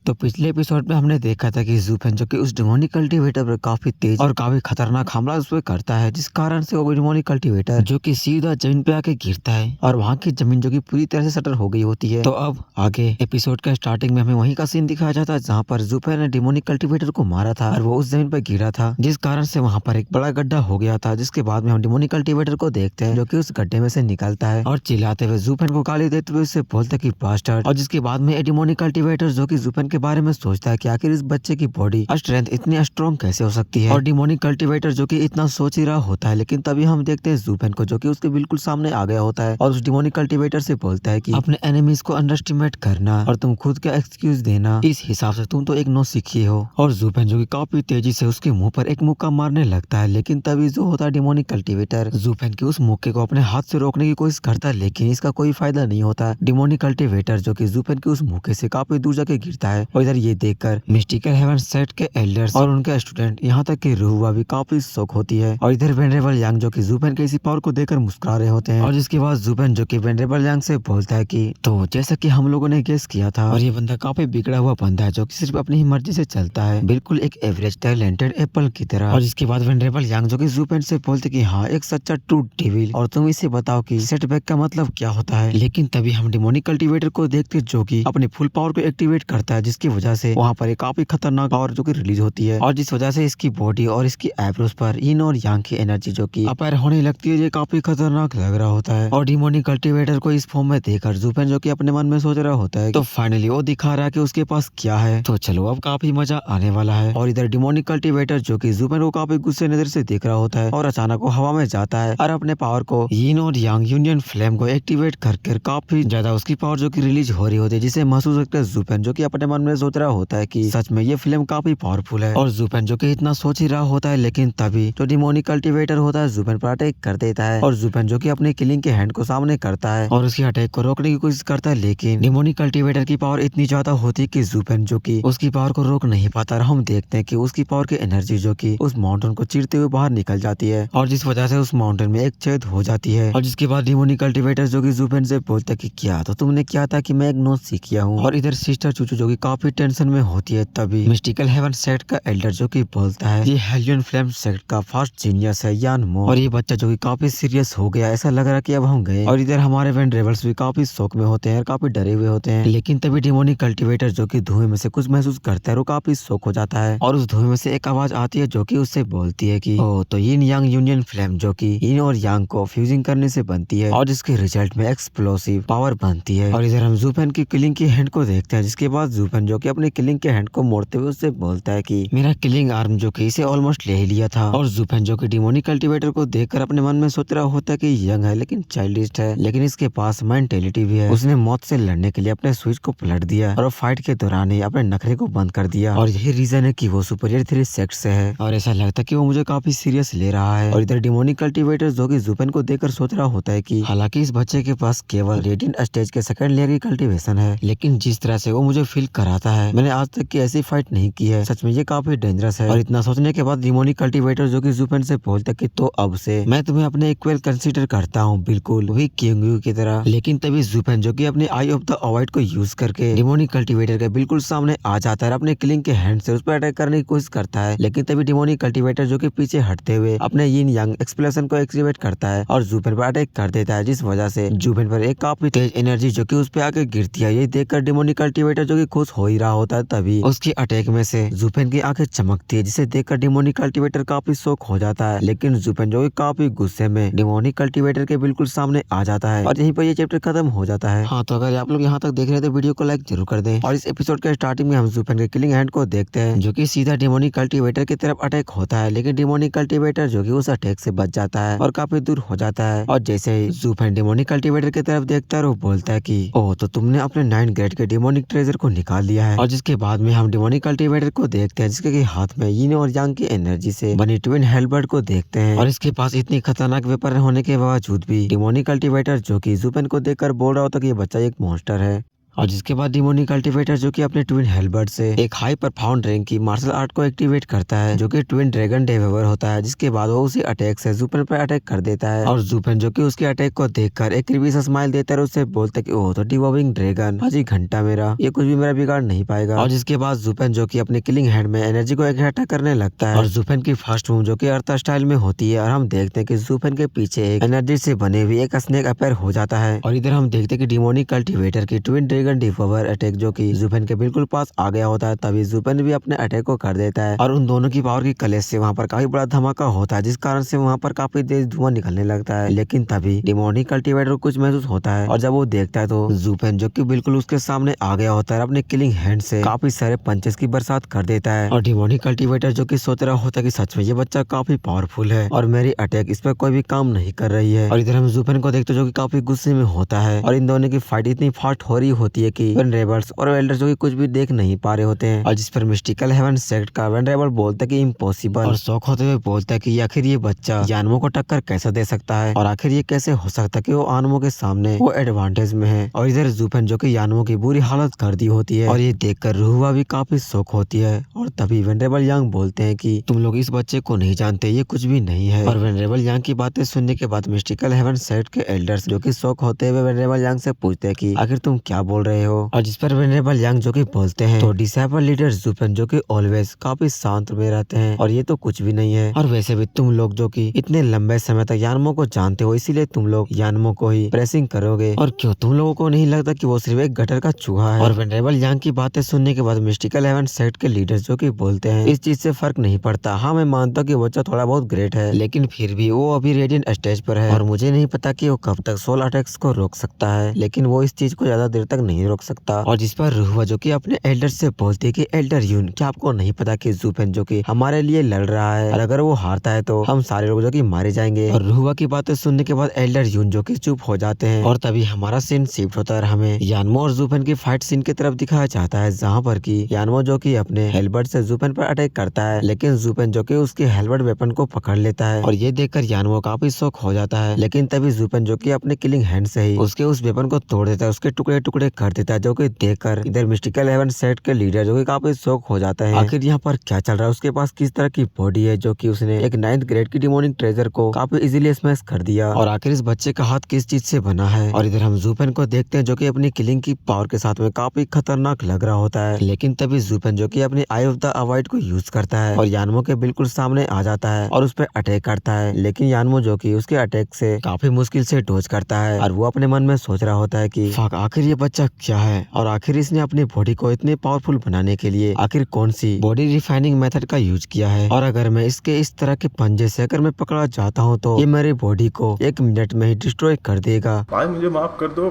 तो पिछले एपिसोड में हमने देखा था कि ज़ूफेन जो कि उस डिमोनिक कल्टीवेटर पर काफी तेज और काफी खतरनाक हमला उस पर करता है, जिस कारण से वो डिमोनिक कल्टीवेटर जो कि सीधा जमीन पे आके गिरता है और वहाँ की जमीन जो कि पूरी तरह से शटर हो गई होती है। तो अब आगे एपिसोड का स्टार्टिंग में हमें वहीं का सीन दिखाया जाता है जहाँ पर ज़ूफेन ने डिमोनिक कल्टीवेटर को मारा था और वो उस जमीन पर गिरा था, जिस कारण से वहाँ पर एक बड़ा गड्ढा हो गया था। जिसके बाद में हम डिमोनिक कल्टीवेटर को देखते हैं जो कि उस गड्ढे में से निकलता है और चिल्लाते हुए ज़ूफेन को गाली देते हुए उससे बोलता है कि बास्टर्ड। और जिसके बाद में डिमोनिक कल्टीवेटर जो कि ज़ूफेन के बारे में सोचता है कि आखिर इस बच्चे की बॉडी स्ट्रेंथ इतनी स्ट्रॉन्ग कैसे हो सकती है। और डिमोनिक कल्टीवेटर जो कि इतना सोच ही रहा होता है, लेकिन तभी हम देखते हैं ज़ूफेन को जो कि उसके बिल्कुल सामने आ गया होता है और उस डिमोनिक कल्टीवेटर से बोलता है कि अपने एनिमीज को अंडरस्टिमेट करना और तुम खुद का एक्सक्यूज देना, इस हिसाब से तुम तो एक नौसिखिए हो। और ज़ूफेन जो कि काफी तेजी से उसके मुंह पर एक मुक्का मारने लगता है, लेकिन तभी जो होता है डिमोनिक कल्टीवेटर ज़ूफेन के उस मुक्के को अपने हाथ से रोकने की कोशिश करता है, लेकिन इसका कोई फायदा नहीं होता। डिमोनिक कल्टीवेटर जो कि ज़ूफेन के उस मुक्के से काफी दूर जाके गिरता है और इधर ये देखकर मिस्टिकल हेवन सेट के एल्डर्स और उनके स्टूडेंट यहाँ तक कि रूहुआ भी काफी शौक होती है। और इधर वेनरेबल यांग जो कि ज़ूफेन के इसी पावर को देखकर मुस्कुरा रहे होते हैं। और जिसके बाद ज़ूफेन जो कि वेनरेबल यांग से बोलता है कि तो जैसा कि हम लोगों ने गेस किया था, और ये बंदा काफी बिगड़ा हुआ बंदा है जो कि सिर्फ अपनी ही मर्जी से चलता है, बिल्कुल एक एवरेज टैलेंटेड एप्पल की तरह। और इसके बाद वेनरेबल यांग जो कि ज़ूफेन से बोलते कि हाँ, एक सच्चा ट्रू डेविल, और तुम इसे बताओ कि सेटबैक का मतलब क्या होता है। लेकिन तभी हम डिमोनिक कल्टीवेटर को देखते जो कि अपनी फुल पावर को एक्टिवेट करता है, जिसकी वजह से वहाँ पर एक काफी खतरनाक पावर जो कि रिलीज होती है और जिस वजह से इसकी बॉडी और इसकी आईब्रोज पर यिन और यांग की एनर्जी जो कि अपार होने लगती है, ये काफी खतरनाक लग रहा होता है। और डिमोनिक कल्टीवेटर को इस फॉर्म में देखकर ज़ूफेन जो कि अपने मन में सोच रहा होता है तो फाइनली वो दिखा रहा है कि उसके पास क्या है। तो चलो अब काफी मजा आने वाला है। और इधर डिमोनिक कल्टीवेटर जो कि ज़ूफेन को काफी गुस्से नजर से देख रहा होता है और अचानक वो हवा में जाता है और अपने पावर को यिन और यांग यूनियन फ्लेम को एक्टिवेट करके काफी ज्यादा उसकी पावर जो कि रिलीज हो रही होती है, जिसे महसूस करके ज़ूफेन जो कि अपने मन में सोच रहा होता है कि सच में ये फिल्म काफी पावरफुल है। और ज़ूफेन जो कि इतना सोच ही रहा होता है, लेकिन तभी जो डिमोनिक कल्टीवेटर होता है ज़ूफेन पर अटैक कर देता है और ज़ूफेन जो कि अपने किलिंग के हैंड को सामने करता है और उसकी अटैक को रोकने की कोशिश करता है, लेकिन डिमोनिक कल्टीवेटर की पावर इतनी ज्यादा होती है कि ज़ूफेन जो कि उसकी पावर को रोक नहीं पाता। और हम देखते हैं कि उसकी पावर की एनर्जी जो कि उस माउंटेन को चीरते हुए बाहर निकल जाती है और जिस वजह से उस माउंटेन में एक छेद हो जाती है। और जिसके बाद डिमोनिक कल्टीवेटर जो कि ज़ूफेन से बोलता है कि क्या तो तुमने किया था कि मैं एक नोट सीखिया हूँ। और इधर सिस्टर चूचू जो कि काफी टेंशन में होती है, तभी मिस्टिकल हेवन सेट का एल्डर जो कि बोलता है ये हेलियन फ्लेम सेट का फर्स्ट जीनियस है यान मो। और ये बच्चा जो कि काफी सीरियस हो गया, ऐसा लग रहा कि अब हम गए। और इधर हमारे वेनरेबल्स भी काफी शौक में होते हैं और काफी डरे हुए होते हैं, लेकिन तभी डिमोनिक कल्टीवेटर जो कि धुएं में से कुछ महसूस करता है, वो काफी शौक हो जाता है और उस धुएं में से एक आवाज आती है जो कि उससे बोलती है कि ओ तो यिन यांग यूनियन फ्लेम जो कि यिन और यांग को फ्यूजिंग करने से बनती है और जिसके रिजल्ट में एक्सप्लोसिव पावर बनती है। और इधर हम ज़ूफेन की किलिंग की हैंड को देखते हैं, जिसके बाद ज़ूफेन जो कि अपने किलिंग के हैंड को मोड़ते हुए उससे बोलता है कि मेरा किलिंग आर्म जो कि इसे ऑलमोस्ट ले ही लिया था। और ज़ूफेन जो कि डिमोनिक कल्टीवेटर को देखकर अपने मन में सोच रहा होता है कि यंग है लेकिन चाइल्डिश है, लेकिन इसके पास मेंटेलिटी भी है। उसने मौत से लड़ने के लिए अपने स्विच को पलट दिया और फाइट के दौरान ही अपने नखरे को बंद कर दिया और यही रीजन है कि वो सुपीरियर 3 सेक्स से है और ऐसा लगता है कि वो मुझे काफी सीरियस ले रहा है। और इधर डिमोनिक कल्टीवेटर जो कि ज़ूफेन को देखकर सोच रहा होता है कि हालांकि इस बच्चे के पास केवल रेडिएंट स्टेज के सेकंड लेयर की कल्टीवेशन है, लेकिन जिस तरह से वो मुझे फील कराता है, मैंने आज तक की ऐसी फाइट नहीं की है, सच में ये काफी डेंजरस है। और इतना सोचने के बाद डिमोनिक कल्टीवेटर जो कि ज़ूफेन से बोलता है कि तो अब से मैं तुम्हें अपने इक्वल कंसीडर करता हूँ, बिल्कुल वही किंग की तरह। लेकिन तभी ज़ूफेन जो कि अपनी आई ऑफ द अवॉइड को यूज करके डिमोनिक कल्टीवेटर के बिल्कुल सामने आ जाता है, अपने किलिंग के हैंड से उस पर अटैक करने की कोशिश करता है, लेकिन तभी डिमोनिक कल्टीवेटर जो कि पीछे हटते हुए अपने यिन यांग एक्सप्लोजन को एक्टिवेट करता है और ज़ूफेन पर अटैक कर देता है, जिस वजह से ज़ूफेन पर एक काफी तेज एनर्जी जो कि उस पे आके गिरती है। ये देखकर डिमोनिक कल्टीवेटर जो कि खुश हो ही रहा होता है, तभी उसकी अटैक में से ज़ूफेन की आंखें चमकती है, जिसे देखकर डिमोनिक कल्टीवेटर काफी शौक हो जाता है। लेकिन ज़ूफेन जो कि काफी गुस्से में डिमोनिक कल्टीवेटर के बिल्कुल सामने आ जाता है और यहीं पर ये चैप्टर खत्म हो जाता है। हाँ, तो अगर आप लोग यहाँ तक देख रहे हैं तो वीडियो को लाइक जरूर कर दें। और इस एपिसोड के स्टार्टिंग में हम ज़ूफेन के किलिंग हैंड को देखते हैं जो कि सीधा डिमोनिक कल्टीवेटर की तरफ अटैक होता है, लेकिन डिमोनिक कल्टीवेटर जो कि उस अटैक से बच जाता है और काफी दूर हो जाता है। और जैसे ही ज़ूफेन डिमोनिक कल्टीवेटर की तरफ देखता है, वो बोलता है कि ओह तो तुमने अपने 9 ग्रेड के डिमोनिक ट्रेजर को निकाल लिया है। और जिसके बाद में हम डिमोनिक कल्टीवेटर को देखते हैं जिसके हाथ में यिन और यांग की एनर्जी से बनी ट्विन हेलबर्ड को देखते हैं और इसके पास इतनी खतरनाक वेपन होने के बावजूद भी डिमोनिक कल्टीवेटर जो कि ज़ूफेन को देखकर बोल रहा होता कि ये बच्चा एक मॉन्स्टर है। और जिसके बाद डिमोनी कल्टीवेटर जो कि अपने ट्विन हेल्बर्ट से एक हाई परफॉर्म रैंक की मार्शल आर्ट को एक्टिवेट करता है, जो कि ट्विन ड्रैगन डेवेवर होता है। जिसके बाद वो उसी अटैक से जूपेन पर अटैक कर देता है और जूपेन जो कि उसके अटैक को देखकर एक क्रीपी सा स्माइल देता है और उससे बोलता है कि ओह तो डिवॉल्विंग ड्रैगन हाजी घंटा मेरा, ये कुछ भी मेरा बिगाड़ नहीं पाएगा। और जिसके बाद जूपेन जो कि अपने किलिंग हैंड में एनर्जी को इकट्ठा करने लगता है और जूपेन की फर्स्ट मूव जो कि अर्थ स्टाइल में होती है और हम देखते हैं कि जूपेन के पीछे एक एनर्जी से बने हुए एक स्नेक अपेयर हो जाता है। और इधर हम देखते हैं कि डिमोनी कल्टीवेटर की ट्विन ड्रैगन डिवॉल्वर अटैक जो कि जूपेन के बिल्कुल पास आ गया होता है, तभी जूपेन भी अपने अटैक को कर देता है और उन दोनों की पावर की क्लैश से वहाँ पर काफी बड़ा धमाका होता है, जिस कारण से वहाँ पर काफी तेज धुआं निकलने लगता है। लेकिन तभी डिमोनी कल्टीवेटर को कुछ महसूस होता है और जब वो देखता है तो जूपेन जो कि बिल्कुल उसके सामने आ गया होता है, अपने किलिंग हैंड से काफी सारे पंचेस की बरसात कर देता है। और डिमोनी कल्टीवेटर जो कि सोच रहा होता है कि सच में ये बच्चा काफी पावरफुल है और मेरी अटैक इस पर कोई भी काम नहीं कर रही है। और इधर हम जूपेन को देखते जो कि काफी गुस्से में होता है और इन दोनों की फाइट इतनी फास्ट हो रही होती है कि वेनरेबल्स और एल्डर जो कि कुछ भी देख नहीं पा रहे होते हैं। और जिस पर मिस्टिकल हेवन सेक्ट का वेनरेबल बोलता है कि इम्पॉसिबल और शौक होते हुए बोलता है कि आखिर ये बच्चा यानमो को टक्कर कैसे दे सकता है और आखिर ये कैसे हो सकता है कि वो आनमो के सामने वो एडवांटेज में है। और इधर जूपेन जो कि यानमो की बुरी हालत कर दी होती है और ये देखकर रूहुआ भी काफी शौक होती है। और तभी वेनरेबल यांग बोलते हैं कि तुम लोग इस बच्चे को नहीं जानते, ये कुछ भी नहीं है। और वेनरेबल यांग की बातें सुनने के बाद मिस्टिकल हेवन सेक्ट के एल्डर्स जो कि शौक होते हुए वेनरेबल यांग से पूछते हैं कि आखिर तुम क्या बोल रहे हो। और जिस पर वेनरेबल यांग जो कि बोलते हैं तो डिसाइपल लीडर जूपेन जो कि ऑलवेज काफी शांत में रहते हैं और ये तो कुछ भी नहीं है। और वैसे भी तुम लोग जो कि इतने लंबे समय तक यानमो को जानते हो, इसीलिए तुम लोग यानमो को ही प्रेसिंग करोगे। और क्यों तुम लोगों को नहीं लगता कि वो सिर्फ एक गटर का चूहा है। और वेनरेबल यांग की बातें सुनने के बाद मिस्टिकल हेवन सेक्ट के लीडर जो कि बोलते हैं इस चीज से फर्क नहीं पड़ता। हाँ मैं मानता हूँ कि बच्चा थोड़ा बहुत ग्रेट है, लेकिन फिर भी वो अभी रेडिएंट स्टेज पर है और मुझे नहीं पता कि वो कब तक सोल अटैक्स को रोक सकता है, लेकिन वो इस चीज को ज्यादा देर तक नहीं रोक सकता। और जिस पर रूहुआ जो कि अपने एल्डर से बोलती है कि एल्डर यून क्या आपको नहीं पता कि जूपेन जो कि हमारे लिए लड़ रहा है और अगर वो हारता है तो हम सारे लोग जो कि मारे जाएंगे। और रूहुआ की बातें सुनने के बाद एल्डर यून जो कि चुप हो जाते हैं और तभी हमारा सीन शिफ्ट होता है। हमें यानमो और जूपेन की फाइट सीन की तरफ दिखाया जाता है, जहाँ पर की यानमो जो कि अपने हेल्बर्ट से जूपेन पर अटैक करता है, लेकिन जूपेन जो कि उसके हेल्बर्ट वेपन को पकड़ लेता है और ये देखकर यानमो काफी शौक हो जाता है। लेकिन तभी जूपेन जो कि अपने किलिंग हैंड से ही उसके उस वेपन को तोड़ देता है, उसके टुकड़े टुकड़े कर देता है, जो कि देखकर इधर मिस्टिकल हेवन सेट के लीडर जो कि काफी शौक हो जाता है। आखिर यहाँ पर क्या चल रहा है, उसके पास किस तरह की बॉडी है जो कि उसने एक 9th ग्रेड की डिमोनिक ट्रेजर को काफी इजीली स्मैश कर दिया। और आखिर इस बच्चे का हाथ किस चीज से बना है। और इधर हम जूपेन को देखते हैं जो कि अपनी किलिंग की पावर के साथ में काफी खतरनाक लग रहा होता है, लेकिन तभी जूपेन जो कि अपनी आई ऑफ द अवॉइड को यूज करता है और यानमो के बिल्कुल सामने आ जाता है और उस पर अटैक करता है। लेकिन यानमो जो कि उसके अटैक से काफी मुश्किल से डोज करता है और वो अपने मन में सोच रहा होता है कि फक आखिर ये बच्चा क्या है और आखिर इसने अपनी बॉडी को इतने पावरफुल बनाने के लिए आखिर कौन सी बॉडी रिफाइनिंग मेथड का यूज किया है। और अगर मैं इसके इस तरह के पंजे से अगर मैं पकड़ा जाता हूँ तो ये मेरी बॉडी को 1 मिनट में ही डिस्ट्रॉय कर देगा। भाई मुझे माफ कर दो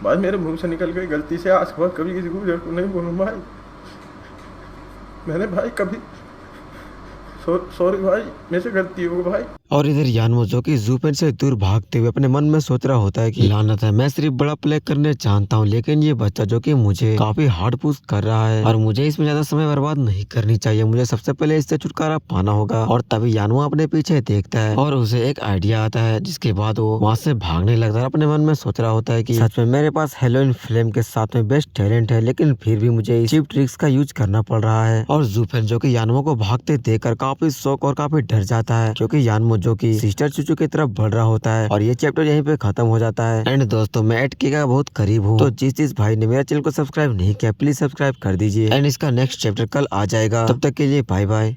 भाई, मेरे मुंह से निकल गई गलती से, आज के बाद कभी किसी को नहीं बोलूँ भाई। मैंने भाई कभी सॉरी भाई, मेरे से गलती हो भाई। और इधर यानमो जो कि जूपेन से दूर भागते हुए अपने मन में सोच रहा होता है कि लानत है, मैं सिर्फ बड़ा प्ले करने चाहता हूँ, लेकिन ये बच्चा जो कि मुझे काफी हार्ड पुश कर रहा है और मुझे इसमें ज्यादा समय बर्बाद नहीं करनी चाहिए, मुझे सबसे पहले इससे छुटकारा पाना होगा। और तभी यानमो अपने पीछे देखता है और उसे एक आइडिया आता है, जिसके बाद वो वहाँ से भागने लगता है। अपने मन में सोच रहा होता है कि सच में मेरे पास हेलोइन फ्लेम के साथ में बेस्ट टैलेंट है, लेकिन फिर भी मुझे चीप ट्रिक्स का यूज करना पड़ रहा है। और जूपेन जो कि यानमो को भागते देखकर काफी शौक और काफी डर जाता है, क्योंकि यानमो जो कि सिस्टर चूचू की तरफ बढ़ रहा होता है। और ये चैप्टर यहीं पे खत्म हो जाता है। एंड दोस्तों मैं 8K का बहुत करीब हूँ, तो जिस भाई ने मेरा चैनल को सब्सक्राइब नहीं किया प्लीज सब्सक्राइब कर दीजिए। एंड इसका नेक्स्ट चैप्टर कल आ जाएगा, तब तक के लिए बाय बाय।